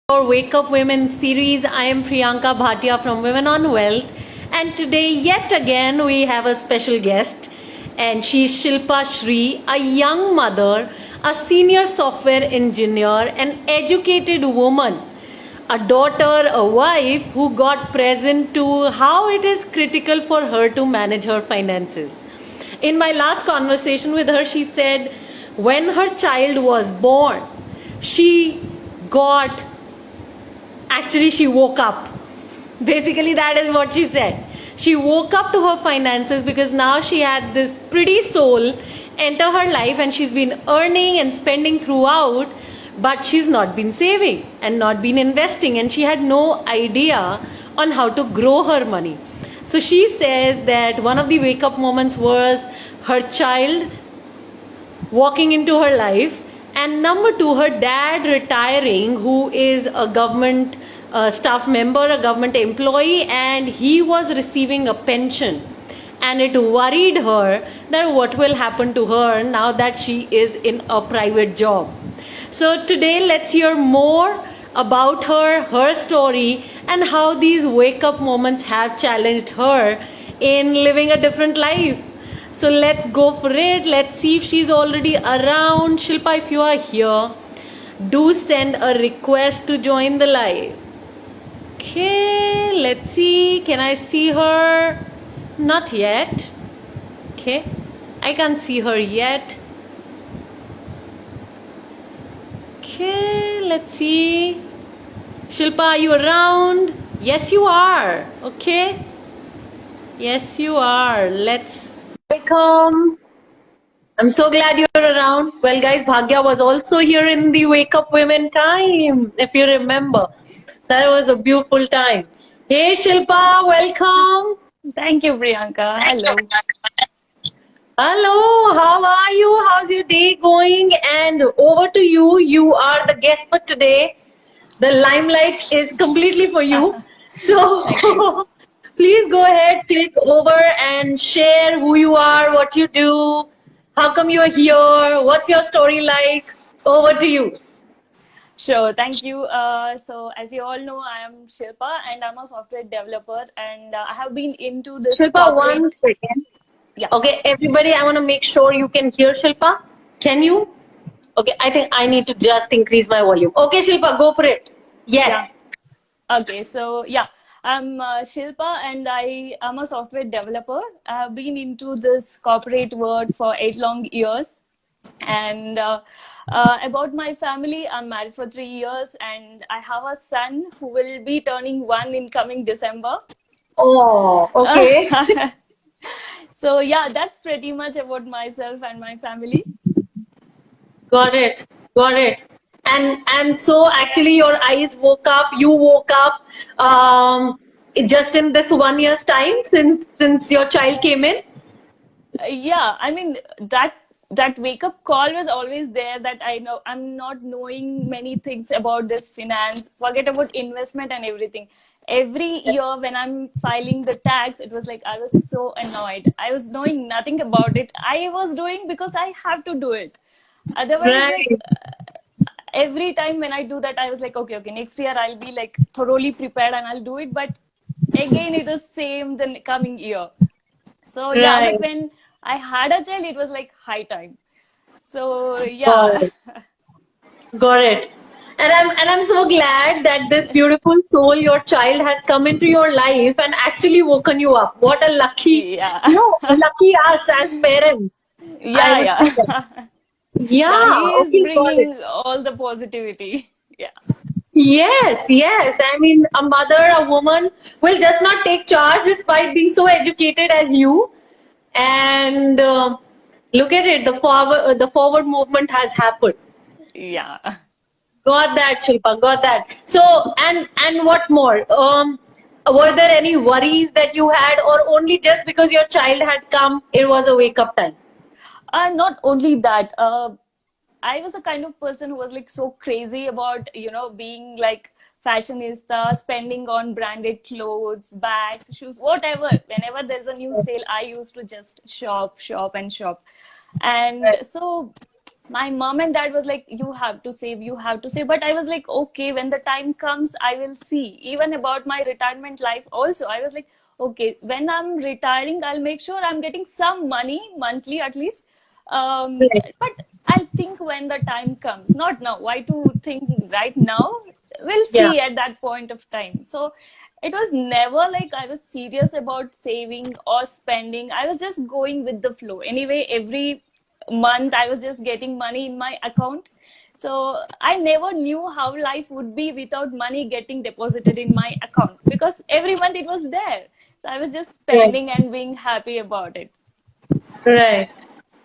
Our Wake Up Women series. I am Priyanka Bhatia from Women on Wealth, and today yet again we have a special guest, and she's Shilpashree, a young mother, a senior software engineer, an educated woman, a daughter, a wife who got present to how it is critical for her to manage her finances. In my last conversation with her, she said when her child was born, she woke up. Basically, that is what she said. She woke up to her finances because now she had this pretty soul enter her life, and she's been earning and spending throughout, but she's not been saving and not been investing, and she had no idea on how to grow her money. So she says that one of the wake up moments was her child walking into her life, and number two, her dad retiring, who is a government staff member, a government employee, and he was receiving a pension, and it worried her that what will happen to her now that she is in a private job. So today let's hear more about her story, and how these wake up moments have challenged her in living a different life. So let's go for it. Let's see if she's already around. Shilpa, if you are here, do send a request to join the live. Okay, let's see. Can I see her? Not yet. Okay, I can't see her yet. Okay, let's see. Shilpa, are you around? Yes, you are. Okay. Yes, you are. Let's welcome. I'm so glad you're around. Well, guys, Bhatia was also here in the Wake Up Women time, if you remember. That was a beautiful time. Hey, Shilpa, welcome. Thank you, Priyanka. Hello. Hello, how are you? How's your day going? And over to you. You are the guest for today. The limelight is completely for you. So please go ahead, take over and share who you are, what you do, how come you are here, what's your story like. Over to you. Sure, thank you. So, as you all know, I am Shilpa and I'm a software developer, and I have been into this Shilpa, corporate. 1 second. Yeah. Okay, everybody, I want to make sure you can hear Shilpa. Can you? Okay, I think I need to just increase my volume. Okay, Shilpa, go for it. Yes. Yeah. Okay, so yeah, I'm Shilpa and I am a software developer. I have been into this corporate world for 8 long years. And about my family, I'm married for 3 years and I have a son who will be turning 1 in coming December. Oh, okay. So yeah, that's pretty much about myself and my family. Got it. Got it. And so actually your eyes woke up, you woke up just in this 1 year's time since your child came in. Yeah, I mean that wake up call was always there, that I know I'm not knowing many things about this finance, forget about investment and everything. Every year when I'm filing the tax, it was like I was so annoyed. I was knowing nothing about it. I was doing because I have to do it. Otherwise, like Right. every time when I do that, I was like, okay, next year I'll be like thoroughly prepared and I'll do it. But again, it was same the coming year. So yeah, Right. but when I had a child, it was like high time. So Got yeah. it. Got it. And I'm so glad that this beautiful soul, your child, has come into your life and actually woken you up. What a lucky, Yeah. lucky us as parents. I Yeah, would say that. yeah. Yeah, Yeah, he is okay, got it. bringing all the positivity. Yeah. Yes, yes. I mean, a mother, a woman will just not take charge despite being so educated as you. And look at it, the forward movement has happened. Yeah. Got that, Shilpa. Got that. So, and what more? Were there any worries that you had, or only just because your child had come, it was a wake up time? Not only that, I was a kind of person who was like so crazy about, being like fashionista, spending on branded clothes, bags, shoes, whatever. Whenever there's a new sale, I used to just shop, shop, and shop. And so my mom and dad was like, you have to save, you have to save. But I was like, okay, when the time comes, I will see. Even about my retirement life also, I was like, okay, when I'm retiring, I'll make sure I'm getting some money monthly at least. Right. But I'll think when the time comes, not now. Why to think right now? We'll Yeah. see at that point of time. So it was never like I was serious about saving or spending. I was just going with the flow. Anyway, every month I was just getting money in my account. So I never knew how life would be without money getting deposited in my account, because every month it was there. So I was just Right. spending and being happy about it. Right.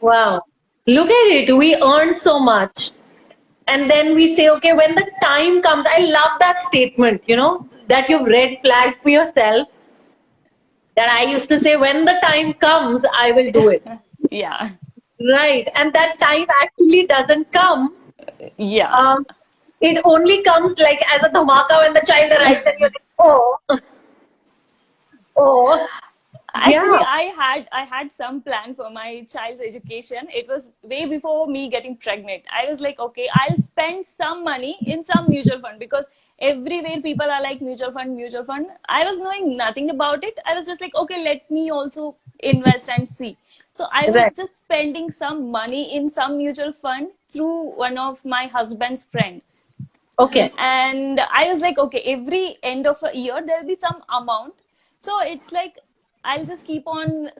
Wow. Look at it. We earn so much. And then we say, okay, when the time comes, I love that statement, that you've red flagged for yourself. That I used to say, when the time comes, I will do it. Yeah. Right. And that time actually doesn't come. Yeah. Um, it only comes like as a dhamaka when the child arrives and you're like, oh, oh, Actually, yeah. I had some plan for my child's education. It was way before me getting pregnant. I was like, okay, I'll spend some money in some mutual fund, because everywhere people are like mutual fund, mutual fund. I was knowing nothing about it. I was just like, okay, let me also invest and see. So I was Right. just spending some money in some mutual fund through one of my husband's friend. Okay. And I was like, okay, every end of a year there'll be some amount. So it's like I'll just keep on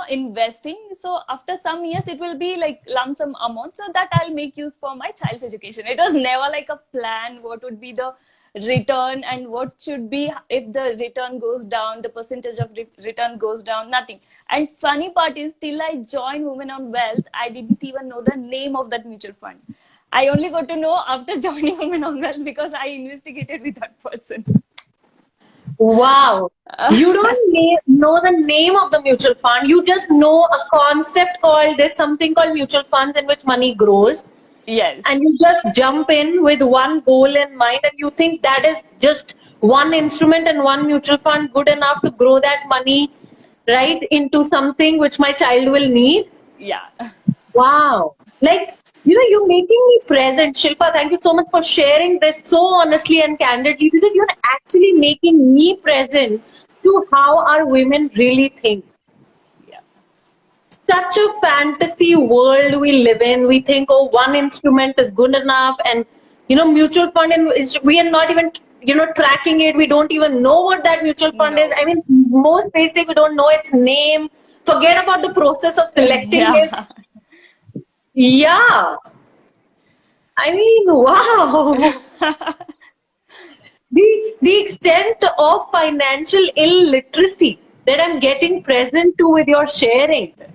investing. So after some years it will be like lump sum amount, so that I'll make use for my child's education. It was never like a plan what would be the return and what should be if the return goes down, the percentage of return goes down, nothing. And funny part is, till I joined Women on Wealth, I didn't even know the name of that mutual fund. I only got to know after joining WomenOnWealth, because I investigated with that person. Wow. You don't know the name of the mutual fund. You just know a concept called, there's something called mutual funds in which money grows. Yes. And you just jump in with one goal in mind and you think that is just one instrument and one mutual fund good enough to grow that money right into something which my child will need. Yeah. Wow. Like, you're making me present. Shilpa, thank you so much for sharing this so honestly and candidly, because you're actually making me present to how our women really think. Yeah. Such a fantasy world we live in. We think, oh, one instrument is good enough. And, mutual fund, and we are not even, tracking it. We don't even know what that mutual fund is. I No. mean, most basic, we don't know its name. Forget about the process of selecting it. Yeah. Yeah. I mean, wow. The extent of financial illiteracy that I'm getting present to with your sharing. But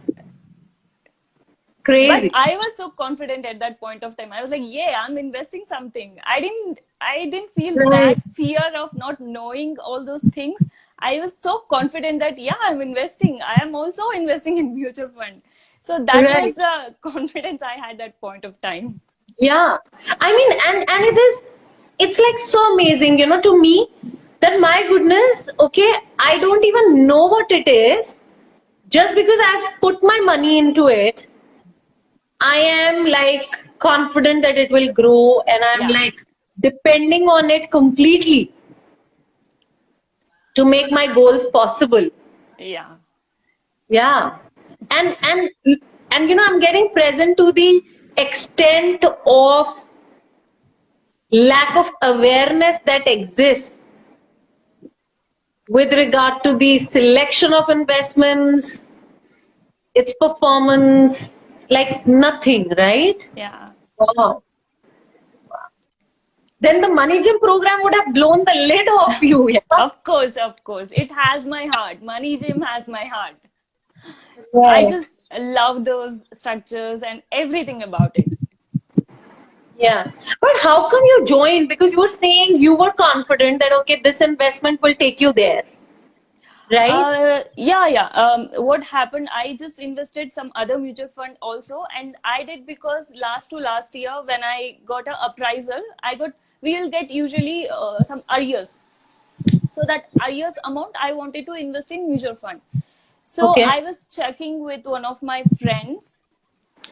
Crazy. I was so confident at that point of time. I was like, yeah, I'm investing something. I didn't feel Right. that fear of not knowing all those things. I was so confident that, yeah, I'm investing. I am also investing in mutual fund. So that Right. was the confidence I had at that point of time. Yeah. I mean, and it's like so amazing, to me that my goodness, okay, I don't even know what it is. Just because I've put my money into it, I am like confident that it will grow and I'm Yeah. like depending on it completely to make my goals possible. Yeah. Yeah. And I'm getting present to the extent of lack of awareness that exists with regard to the selection of investments, its performance, like nothing, right? Yeah. Wow. Then the Money Gym program would have blown the lid off you, yeah? Of course, of course. It has my heart. Money Gym has my heart. So I Right. just love those structures and everything about it. Yeah. But how come you joined? Because you were saying you were confident that, okay, this investment will take you there, right? Yeah. What happened? I just invested some other mutual fund also, and I did because last to last year when I got a appraisal, we'll get usually some arrears. So that arrears amount I wanted to invest in mutual fund. So Okay. I was checking with one of my friends.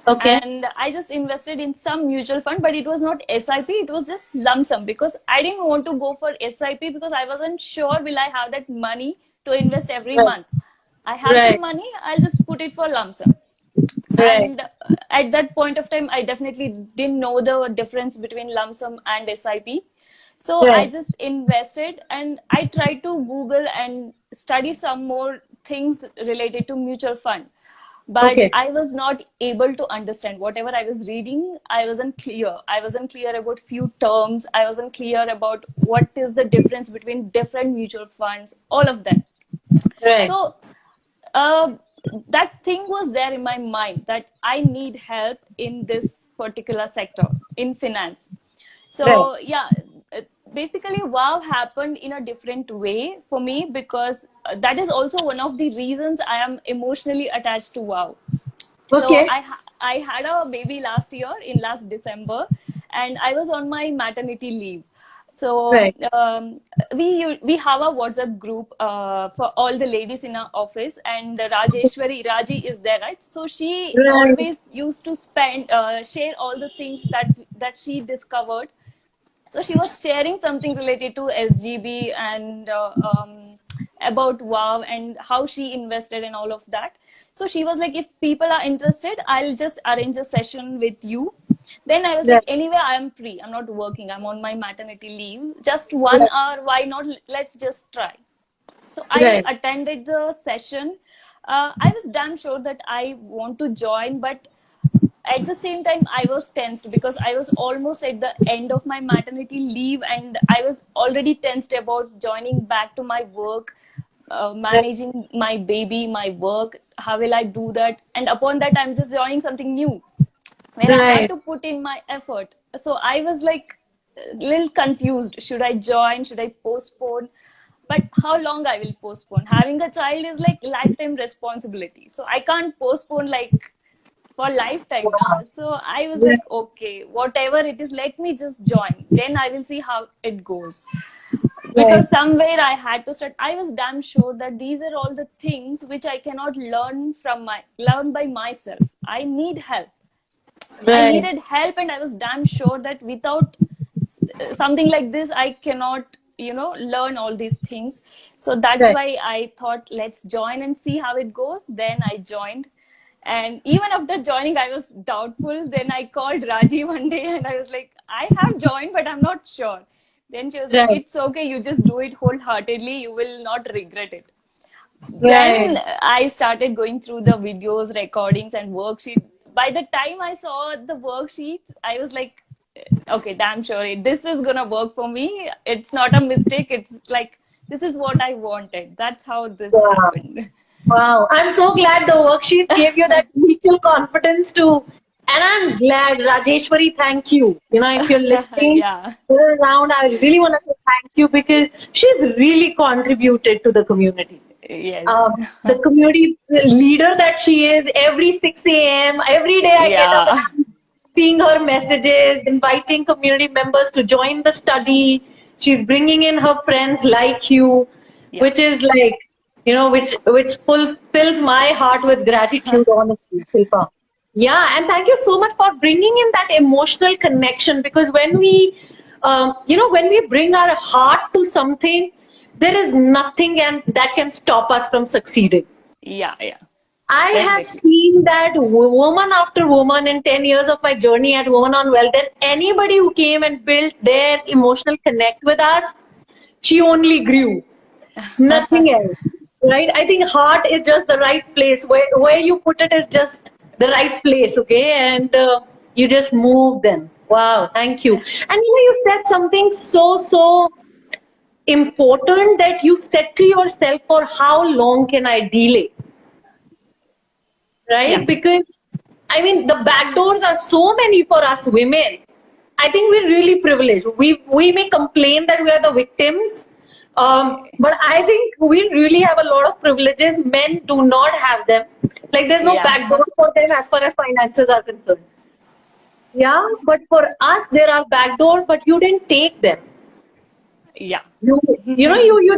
Okay. And I just invested in some mutual fund, but it was not SIP, it was just lump sum, because I didn't want to go for SIP because I wasn't sure will I have that money to invest every Right. month. I have some Right. money, I'll just put it for lump sum. Right. And at that point of time, I definitely didn't know the difference between lump sum and SIP. So I Right. just invested, and I tried to Google and study some more things related to mutual fund. But Okay. I was not able to understand whatever I was reading. I wasn't clear. I wasn't clear about few terms. I wasn't clear about what is the difference between different mutual funds, all of that. Right. So uh, that thing was there in my mind that I need help in this particular sector in finance. Right. So yeah, uh, basically wow happened in a different way for me, because that is also one of the reasons I am emotionally attached to wow. So Okay. I had a baby last year in last December, and I was on my maternity leave. So Right. we have a WhatsApp group for all the ladies in our office, and Raji is there, right? So she Right. always used to share all the things that she discovered. So she was sharing something related to SGB and about wow and how she invested and all of that. So she was like, if people are interested, I'll just arrange a session with you. Then I was like, Right. anyway, I am free, I'm not working, I'm on my maternity leave, just one Right. hour, why not, let's just try. So I Right. attended the session. I was damn sure that I want to join, but at the same time I was tensed because I was almost at the end of my maternity leave, and I was already tensed about joining back to my work, Right. managing my baby, my work. How will I do that? And upon that, I'm just joining something new where I have Right. to put in my effort. So I was like a little confused. Should I join? Should I postpone? But how long I will postpone? Having a child is like lifetime responsibility. So I can't postpone like for lifetime now. Wow. So I was Right. like, okay, whatever it is, let me just join. Then I will see how it goes. Right. Because somewhere I had to start. I was damn sure that these are all the things which I cannot learn by myself. I need help. I Right. needed help, and I was damn sure that without something like this, I cannot, learn all these things. So that's Right. why I thought, let's join and see how it goes. Then I joined. And even after joining, I was doubtful. Then I called Raji one day and I was like, I have joined, but I'm not sure. Then she was like, Right. it's okay. You just do it wholeheartedly. You will not regret it. Then Right. I started going through the videos, recordings, and worksheet. By the time I saw the worksheets, I was like, okay, damn sure this is gonna work for me. It's not a mistake. It's like this is what I wanted. That's how this Wow. happened. Wow. I'm so glad the worksheet gave you that initial confidence to, and I'm glad, Rajeshwari, thank you. If you're listening Yeah. around, I really want to say thank you because she's really contributed to the community. Yes. The community leader that she is, every 6 a.m., every day I get up and Yeah. I'm seeing her messages, inviting community members to join the study. She's bringing in her friends like you, Yeah. which is like, which fills my heart with gratitude, honestly, Shilpa. Yeah, and thank you so much for bringing in that emotional connection because when we bring our heart to something, there is nothing and that can stop us from succeeding. Yeah. Yeah. I have Definitely. seen that woman after woman in 10 years of my journey at Women on Wealth, that anybody who came and built their emotional connect with us, she only grew. Nothing else. Right? I think heart is just the right place. Where you put it is just the right place, okay? And you just move then. Wow, thank you. And you said something so important that you said to yourself, for how long can I delay? Yeah. Right? Because I mean, the back doors are so many for us women. I think we're really privileged. We may complain that we are the victims, but I think we really have a lot of privileges. Men do not have them. Like there's no back Yeah. door for them as far as finances are concerned. Yeah, but for us there are back doors, but you didn't take them. Yeah. You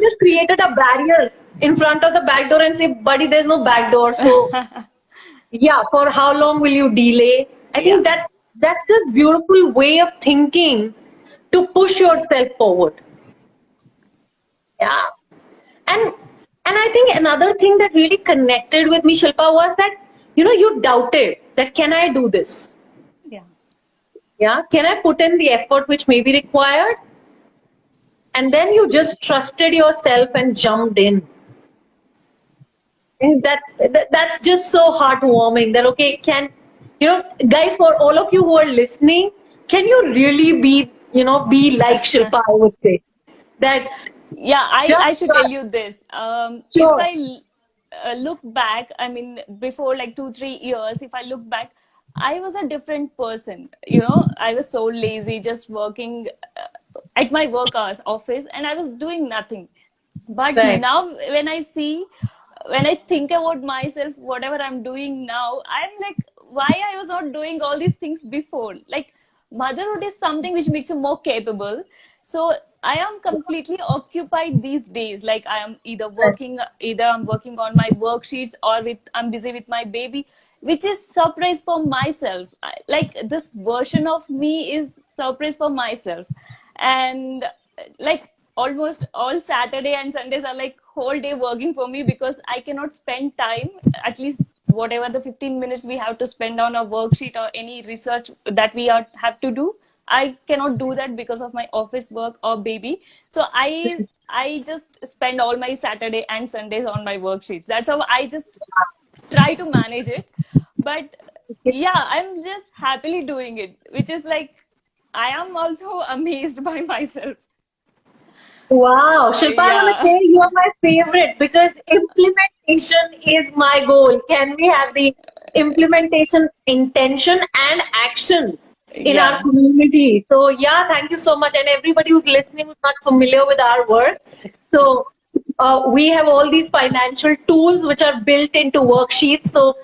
just created a barrier in front of the back door and say, buddy, there's no back door. So Yeah, for how long will you delay? I Yeah. think that's just beautiful way of thinking to push yourself forward. Yeah. And I think another thing that really connected with me, Shilpa, was that, you doubted that can I do this? Yeah. Yeah. Can I put in the effort which may be required? And then you just trusted yourself and jumped in. And that's just so heartwarming that, okay, guys, for all of you who are listening, can you really be like Shilpa, I would say. That Yeah, I just should tell trust. you this. If Sure. look back, I mean, before like 2 3 years, if I look back, I was a different person. I was so lazy, just working at my work hours, office, and I was doing nothing. But Right. now, when I think about myself, whatever I'm doing now, I'm like, why I was not doing all these things before? Like, motherhood is something which makes you more capable. So I am completely occupied these days. Like, I am either I'm working on my worksheets, or I'm busy with my baby, which is surprise for myself. Like, this version of me is surprise for myself. And like, almost all Saturday and Sundays are like whole day working for me, because I cannot spend time, at least whatever the 15 minutes we have to spend on a worksheet or any research that have to do. I cannot do that because of my office work or baby. So I just spend all my Saturday and Sundays on my worksheets. That's how I just try to manage it. But yeah, I'm just happily doing it, which is like, I am also amazed by myself. Wow, So Shilpa, I want to yeah. say you are my favorite because implementation is my goal. Can we have the implementation intention and action in our Yeah. community? So, yeah, thank you so much. And everybody who's listening who's not familiar with our work. So, we have all these financial tools which are built into worksheets. So,